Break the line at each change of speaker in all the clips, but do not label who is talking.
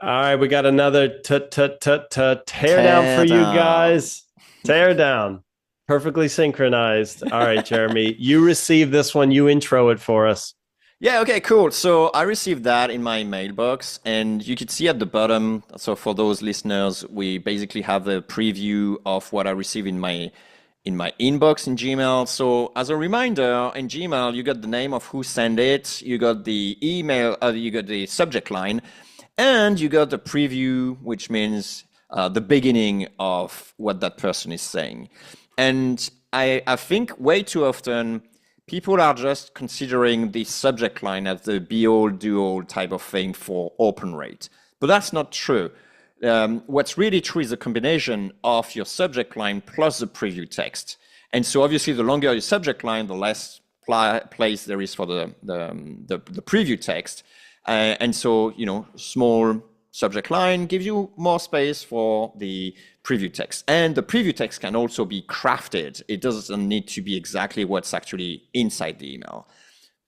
All right, we got another tear down for you
Ta-da.
guys. Tear down. Perfectly synchronized. All right, Jeremy, you received this one. You intro it for us.
Yeah, okay, cool. So I received that in my mailbox, and you could see at the bottom. So for those listeners, we basically have a preview of what I receive in my inbox in Gmail. So as a reminder, in Gmail, you got the name of who sent it, you got the email, you got the subject line, and you got the preview, which means the beginning of what that person is saying. And I think way too often people are just considering the subject line as the be all do all type of thing for open rate. But that's not true. What's really true is a combination of your subject line plus the preview text. And so obviously the longer your subject line, the less place there is for the preview text. And so, small subject line gives you more space for the preview text. And the preview text can also be crafted. It doesn't need to be exactly what's actually inside the email.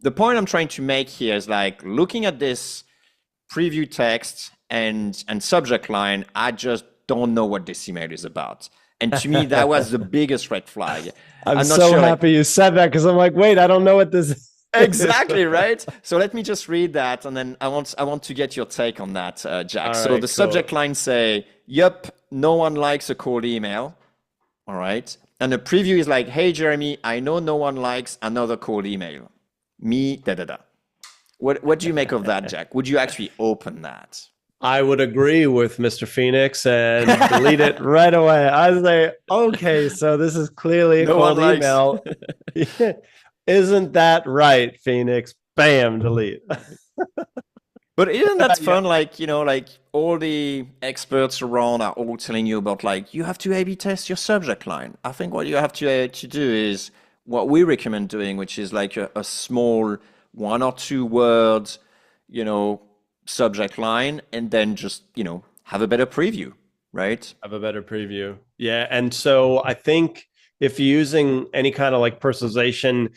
The point I'm trying to make here is like looking at this preview text and subject line, I just don't know what this email is about. And to me, that was the biggest red flag.
I'm
I'm not
so
sure, like,
happy you said that because I'm like, wait, I don't know what this is.
exactly, right? So let me just read that, and then I want to get your take on that, Jack.
All
So
right,
the
cool.
subject line say, "Yep, no one likes a cold email." All right, and the preview is like, "Hey, Jeremy, I know no one likes another cold email. Me, da da da." What do you make of that, Jack? Would you actually open that?
I would agree with Mr. Phoenix and delete it right away. I say, okay, so this is clearly a
No one
cold
likes.
email. Isn't that right, Phoenix? Bam, delete.
But isn't that
Yeah.
fun? Like, like all the experts around are all telling you about like you have to A/B test your subject line. I think what you have to do is what we recommend doing, which is like a small one or two words, you know, subject line, and then just, have a better preview, right?
Have a better preview. Yeah. And so I think if you're using any kind of like personalization,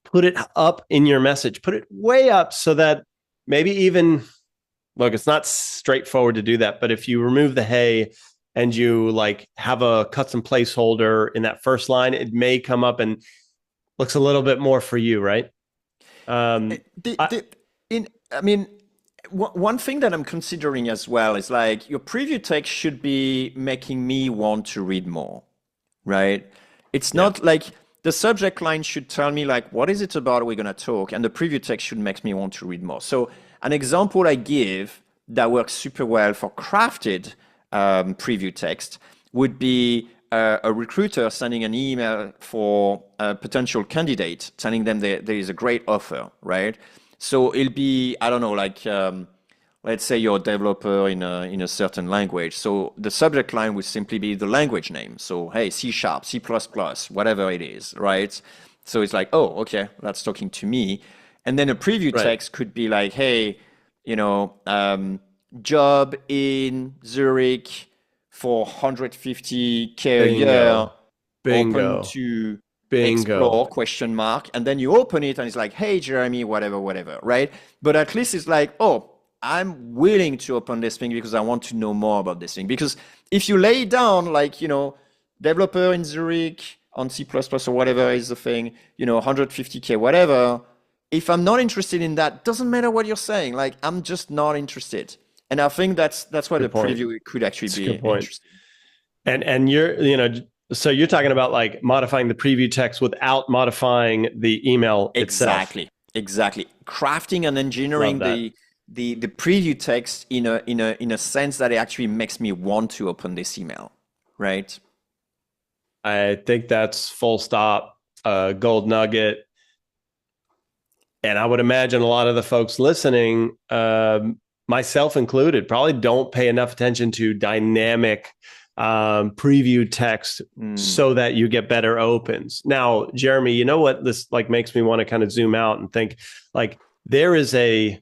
put it up in your message, put it way up so that maybe even look, it's not straightforward to do that, but if you remove the hey and you like have a custom placeholder in that first line, it may come up and looks a little bit more for you, right?
Uh,
Um,
The,
I,
the, I mean, one thing that I'm considering as well is like your preview text should be making me want to read more, right? It's
yeah,
not like the subject line should tell me like what is it about we're gonna talk, and the preview text should make me want to read more. So an example I give that works super well for crafted preview text would be a recruiter sending an email for a potential candidate, telling them there is a great offer, right? So it'll be, I don't know, like let's say you're a developer in a certain language. So the subject line would simply be the language name. So hey, C sharp, C++, whatever it is, right? So it's like, oh, okay, that's talking to me. And then a preview
right.
text could be like, hey, job in Zurich for 150K a year,
Bingo,
open
bingo,
to
bingo.
explore question mark, and then you open it and it's like, hey, Jeremy, whatever, right? But at least it's like, oh, I'm willing to open this thing because I want to know more about this thing. Because if you lay down like, developer in Zurich on C++ or whatever is the thing, 150K, whatever, if I'm not interested in that, doesn't matter what you're saying. Like, I'm just not interested. And I think that's why the
Good point.
preview could actually
It's a
be
good point.
interesting.
And so you're talking about like modifying the preview text without modifying the email itself.
Exactly. Crafting and
Love
engineering
that.
the preview text in a sense that it actually makes me want to open this email, right?
I think that's full stop, gold nugget. And I would imagine a lot of the folks listening, myself included, probably don't pay enough attention to dynamic preview text
Mm,
so that you get better opens. Now, Jeremy, you know what this like makes me want to kind of zoom out and think like there is an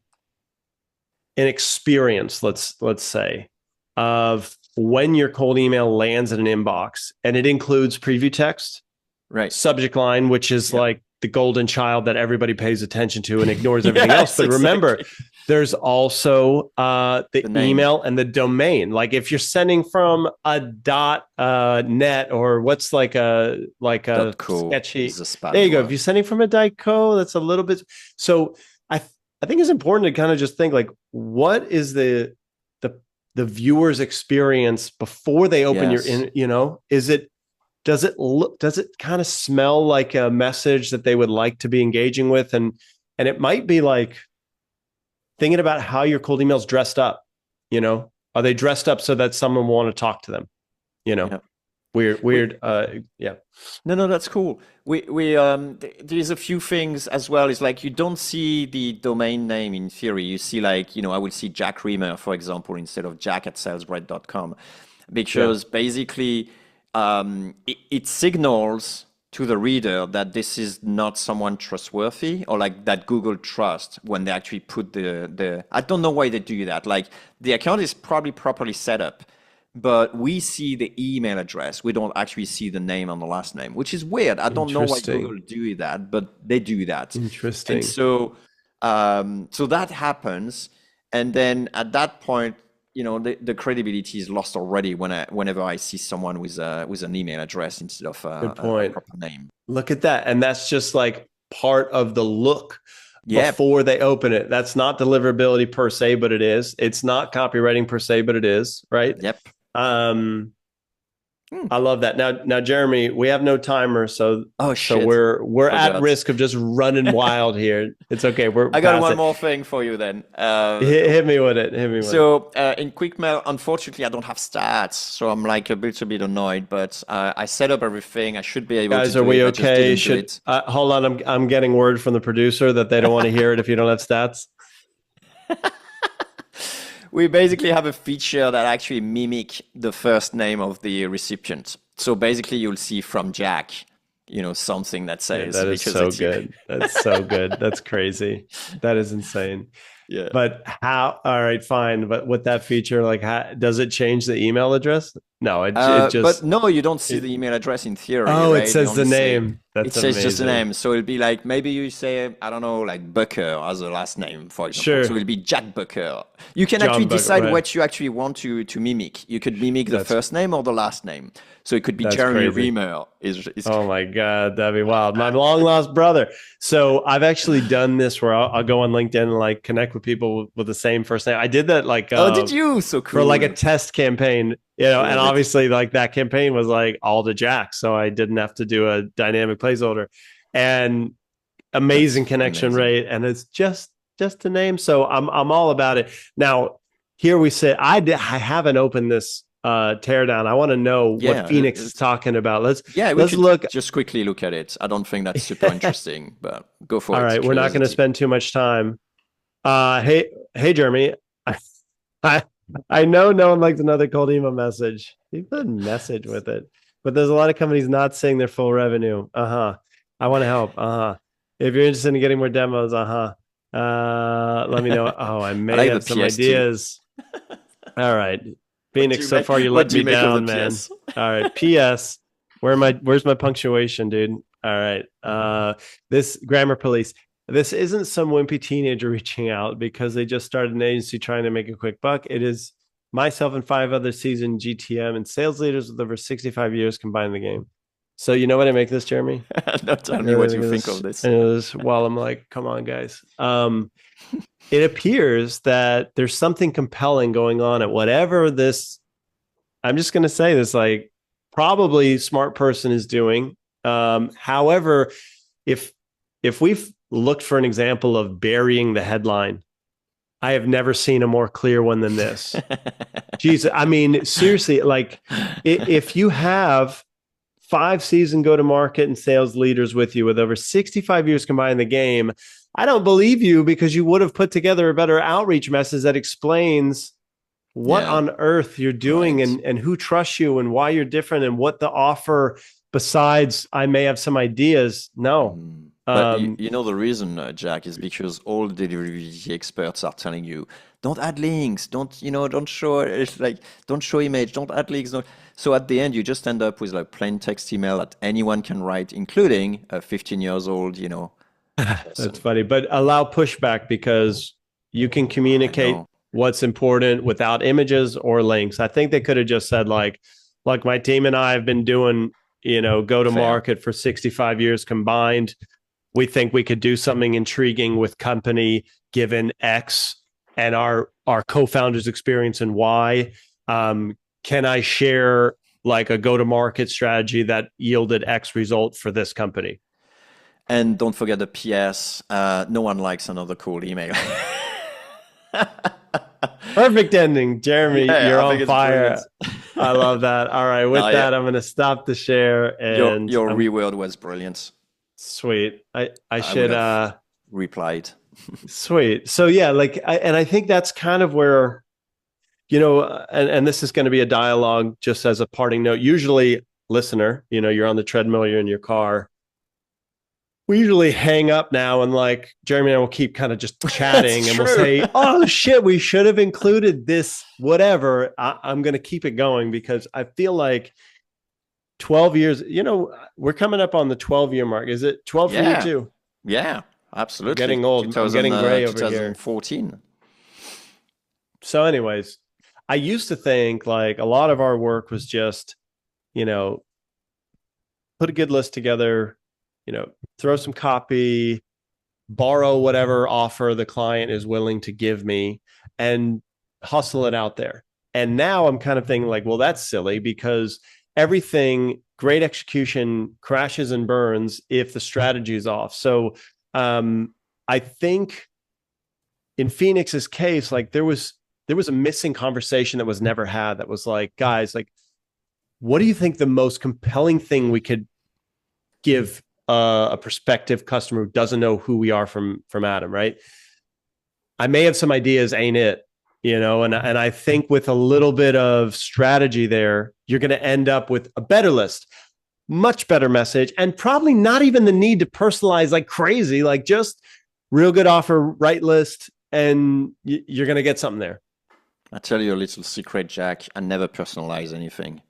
experience, let's say, of when your cold email lands in an inbox and it includes preview text,
right.
subject line, which is
Yeah.
like the golden child that everybody pays attention to and ignores everything else.
Yes,
But remember,
exactly.
there's also the
The name.
email and the domain. Like if you're sending from a dot net, or what's like a
.co is
sketchy,
a
there
spammy
you go. If
one.
you're sending from a .co, that's a little bit. So I think it's important to kind of just think like, what is the the viewer's experience before they open your
Yes.
in, is it, does it kind of smell like a message that they would like to be engaging with? And it might be like thinking about how your cold emails dressed up. Are they dressed up so that someone will want to talk to them? you know
Yeah. We
weird yeah.
No, no, that's cool. There's a few things as well. It's like you don't see the domain name in theory. You see like, I will see Jack Reamer, for example, instead of jack@salesbread.com,
Yeah,
because basically it signals to the reader that this is not someone trustworthy, or like that Google trusts when they actually put the I don't know why they do that. Like the account is probably properly set up, but we see the email address. We don't actually see the name and the last name, which is weird. I don't know why
interesting,
Google do that, but they do that. And
interesting.
so that happens. And then at that point, the credibility is lost already whenever I see someone with an email address instead of
Good
a
point.
proper name.
Look at that. And that's just like part of the look
Yeah.
before they open it. That's not deliverability per se, but it is. It's not copywriting per se, but it is, right?
Yep.
um
Hmm.
I love that. Now, Jeremy, we have no timer, so
Oh
so
shit.
we're at
Forgot.
risk of just running wild here. It's okay. We're
I got
past
one
it.
more thing for you then.
Hit me with it. Hit me with it.
So in QuickMail, unfortunately, I don't have stats, so I'm like a bit annoyed. But I set up everything. I should be able to
Guys, are
do
we
it. I just
okay?
didn't do
Should
it.
hold on? I'm getting word from the producer that they don't want to hear it if you don't have stats.
We basically have a feature that actually mimic the first name of the recipient. So basically, you'll see from Jack, something that
Yeah,
says
that is so
Visualization.
good. That's so good. That's crazy. That is insane.
Yeah.
But how? All right, fine. But with that feature, like, how does it change the email address? No, it
But
just
no, you don't see
it.
the email address in theory,
Oh, it
right? You
says the
only say
name.
it
That's
says just a
amazing.
name. So it'll be like maybe you say, I don't know, like Bucker as a last name, for example. So
Sure,
it'll be Jack Bucker. You can actually
John Bucket.
decide
Right.
what you actually want to mimic. You could mimic the
That's
first name or the last name. So it could be
that's
Jeremy
crazy.
Reamer. Is
Oh my God, that'd be wild. My long lost brother. So I've actually done this where I'll go on LinkedIn and like connect with people with the same first name. I did that like
Oh, did you? So
for like a
cool.
test campaign, and
Love it.
obviously like that campaign was like all to Jack, so I didn't have to do a dynamic placeholder, and amazing
That's
connection
amazing.
rate, and it's just a name. So I'm all about it. Now here we sit. I haven't opened this teardown. I want to know what
Yeah,
Phoenix is talking about. Let's
yeah, we
let's
could
look.
just quickly look at it. I don't think that's super interesting, but go for
All
it.
right, we're not going to
Curiosity.
spend too much time. Hey, Jeremy. I, I know no one likes another cold email message. You put message with it, but there's a lot of companies not seeing their full revenue. I want to help. If you're interested in getting more demos, let me know. Oh, I
I
may
like the
have some
PS2.
ideas. All right, Phoenix. So far, you
What
let
do you
me
make of the
down, man.
PS?
All right. P.S. Where's my punctuation, dude? All right. This grammar police. This isn't some wimpy teenager reaching out because they just started an agency trying to make a quick buck. It is myself and 5 other seasoned GTM and sales leaders with over 65 years combined in the game. So you know what I make this, Jeremy?
No, tell me what you think of
This
this.
is while I'm like, come on, guys. It appears that there's something compelling going on at whatever this. I'm just going to say this, like, probably smart person is doing. However, if we've looked for an example of burying the headline, I have never seen a more clear one than this. Jesus, I mean, seriously, like, if you have 5 seasoned go-to-market and sales leaders with you with over 65 years combined in the game, I don't believe you, because you would have put together a better outreach message that explains what
Yeah,
on earth you're doing,
right.
and who trusts you and why you're different and what the offer, besides I may have some ideas. No,
Mm. But
Um,
you know the reason, Jack, is because all the delivery experts are telling you, don't add links, don't, don't show it's like, don't show image, don't add links. Don't. So at the end, you just end up with like plain text email that anyone can write, including a 15 years old,
that's
person.
funny, but allow pushback because you can
I
communicate
know.
what's important without images or links. I think they could have just said like my team and I have been doing, go to
Fair.
market for 65 years combined. We think we could do something intriguing with company given X and our co-founders experience and Y. Can I share like a go-to-market strategy that yielded X result for this company?
And don't forget the PS. No one likes another cool email.
Perfect ending. Jeremy,
Yeah,
you're
I
on
think it's brilliant.
fire. I love that. All right.
No,
With
yeah,
that, I'm going to stop the share and
your
I'm
reword was brilliant.
sweet. I
I would
should,
have replied.
sweet. So yeah, and I think that's kind of where, and this is going to be a dialogue just as a parting note. Usually, listener, you're on the treadmill, you're in your car. We usually hang up now and like Jeremy and I will keep kind of just
That's
chatting and we'll
true.
say, oh shit, we should have included this, whatever. I'm going to keep it going because I feel like 12 years, we're coming up on the 12-year mark. Is it 12 for you
Yeah,
too?
yeah,
I'm
absolutely.
getting old. I'm
2000,
getting gray over here.
2014.
So, anyways, I used to think like a lot of our work was just, you know, put a good list together, throw some copy, borrow whatever offer the client is willing to give me and hustle it out there. And now I'm kind of thinking like, well, that's silly because everything great execution crashes and burns if the strategy is off. So I think in Phoenix's case, like there was a missing conversation that was never had that was like, guys, like, what do you think the most compelling thing we could give a prospective customer who doesn't know who we are from Adam, right? I may have some ideas, ain't it? And I think with a little bit of strategy there, you're going to end up with a better list, much better message, and probably not even the need to personalize like crazy, like just real good offer, right list, and you're going to get something there.
I tell you a little secret, Jack. I never personalize anything,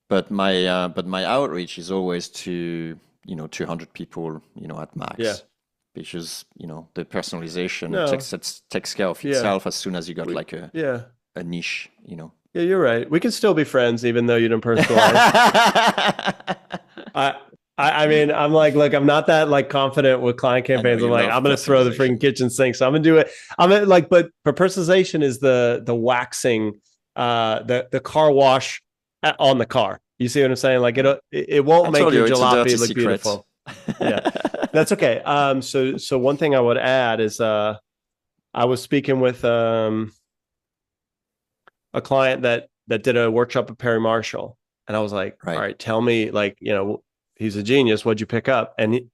but my outreach is always to 200 people, at
Yeah.
max, because the personalization
No.
takes care of
Yeah.
itself as soon as you got like
Yeah.
a niche.
Yeah, you're right. We can still be friends even though you don't personalize. I I mean, I'm like, look, I'm not that like confident with client
I know
campaigns. I'm
you
like,
love
I'm gonna throw the freaking
personalization.
kitchen sink. So I'm gonna do it. I'm gonna like, but personalization is the waxing, the car wash on the car. You see what I'm saying? Like it won't
I
make
told
your
you it's a dirty
jalopy look
secret.
beautiful. Yeah, that's okay. So one thing I would add is I was speaking with a client that did a workshop at Perry Marshall, and I was like, all
Right.
right, tell me, like, he's a genius. What'd you pick up? And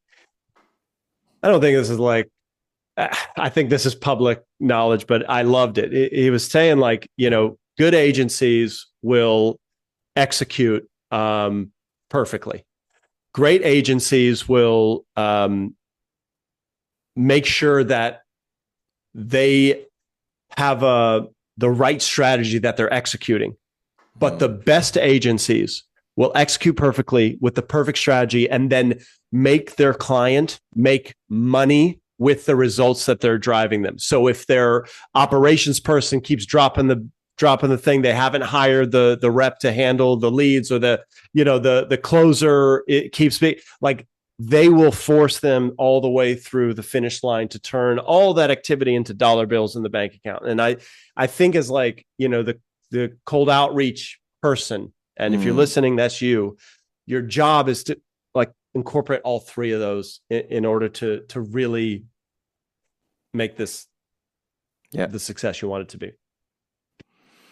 I don't think this is like, I think this is public knowledge, but I loved it. He was saying like, good agencies will execute perfectly. Great agencies will make sure that they have the right strategy that they're executing. But the
Hmm.
best agencies will execute perfectly with the perfect strategy and then make their client make money with the results that they're driving them. So if their operations person keeps dropping the thing, they haven't hired the rep to handle the leads, or the closer, it keeps being like, they will force them all the way through the finish line to turn all that activity into dollar bills in the bank account. And I think as like, the cold outreach person, and if you're
Hmm.
listening, that's you. Your job is to like incorporate all three of those in order to really make this
Yeah.
the success you want it to be.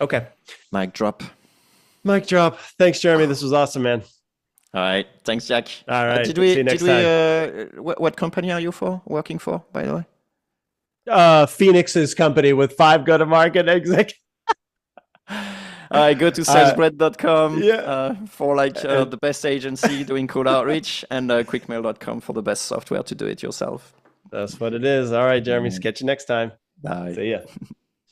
Okay.
Mic drop.
Mic drop. Thanks, Jeremy. This was awesome, man.
All right. Thanks, Jack.
All
Did
right. See
we,
you
did
next
we,
time.
what company are you working for, by the way?
Phoenix's company with 5 go-to-market exec.
Go to salesbread.com
Yeah.
for like
And
the best agency doing cold outreach, and quickmail.com for the best software to do it yourself.
that's what it is. All right, Jeremy.
Mm.
Catch you next time.
Bye.
See ya.